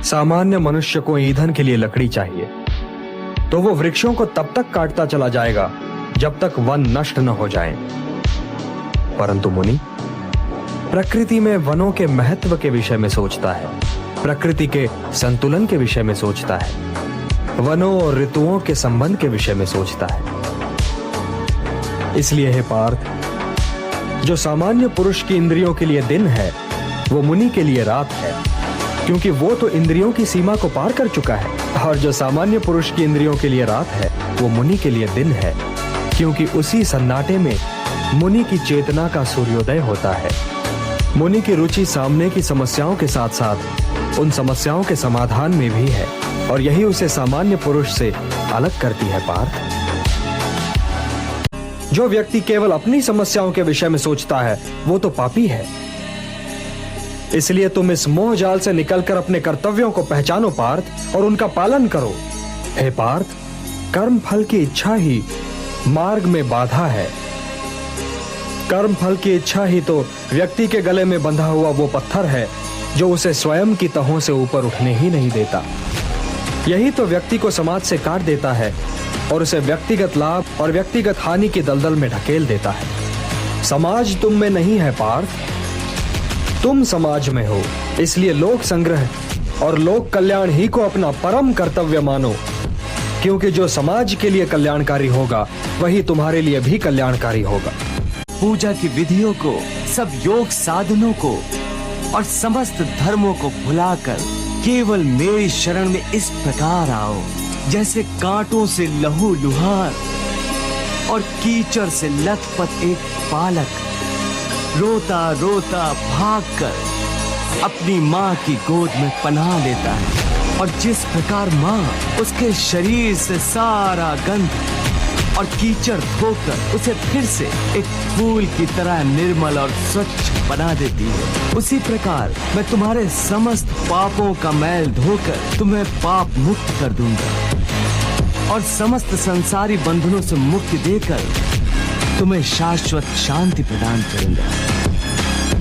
सामान्य मनुष्य को ईंधन के लिए लकड़ी चाहिए, तो वो वृक्षों को तब तक काटता चला जाएगा जब तक वन नष्ट न हो जाए। परंतु मुनि प्रकृति में वनों के महत्व के विषय में सोचता है, प्रकृति के संतुलन के विषय में सोचता है, वनों और ऋतुओं के संबंध के विषय में सोचता है। इसलिए हे पार्थ, जो सामान्य पुरुष की इंद्रियों के लिए दिन है, वो मुनि के लिए रात है, क्योंकि वो तो इंद्रियों की सीमा को पार कर चुका है। और जो सामान्य पुरुष की इंद्रियों के लिए रात है, वो मुनि के लिए दिन है, क्योंकि उसी सन्नाटे में मुनि की चेतना का सूर्योदय होता है। मुनि की रुचि सामने की समस्याओं के साथ साथ उन समस्याओं के समाधान में भी है, और यही उसे सामान्य पुरुष से अलग करती है पार्थ। जो व्यक्ति केवल अपनी समस्याओं के विषय में सोचता है, वो तो पापी है। इसलिए तुम इस मोह जाल से निकलकर अपने कर्तव्यों को पहचानो पार्थ, और उनका पालन करो। हे पार्थ, कर्म फल की इच्छा ही मार्ग में बाधा है। कर्म फल की इच्छा ही तो व्यक्ति के गले में बंधा हुआ वो पत्थर है जो उसे स्वयं की तहों से ऊपर उठने ही नहीं देता। यही तो व्यक्ति को समाज से काट देता है और उसे व्यक्तिगत लाभ और व्यक्तिगत हानि की दलदल में ढकेल देता है। समाज तुम में नहीं है पार्थ, तुम समाज में हो। इसलिए लोक संग्रह और लोक कल्याण ही को अपना परम कर्तव्य मानो, क्योंकि जो समाज के लिए कल्याणकारी होगा वही तुम्हारे लिए भी कल्याणकारी होगा। पूजा की विधियों को, सब योग साधनों को और समस्त धर्मों को भुलाकर केवल मेरी शरण में इस प्रकार आओ, जैसे कांटों से लहू लुहार और कीचड़ से लथपथ एक बालक रोता रोता भागकर अपनी माँ की गोद में पनाह लेता है। और जिस प्रकार माँ उसके शरीर से सारा गंध और कीचड़ धोकर उसे फिर से एक फूल की तरह निर्मल और स्वच्छ बना देती है, उसी प्रकार मैं तुम्हारे समस्त पापों का मैल धोकर तुम्हें पाप मुक्त कर दूंगा और समस्त संसारी बंधनों से मुक्ति देकर तुम्हें शाश्वत शांति प्रदान करूंगा।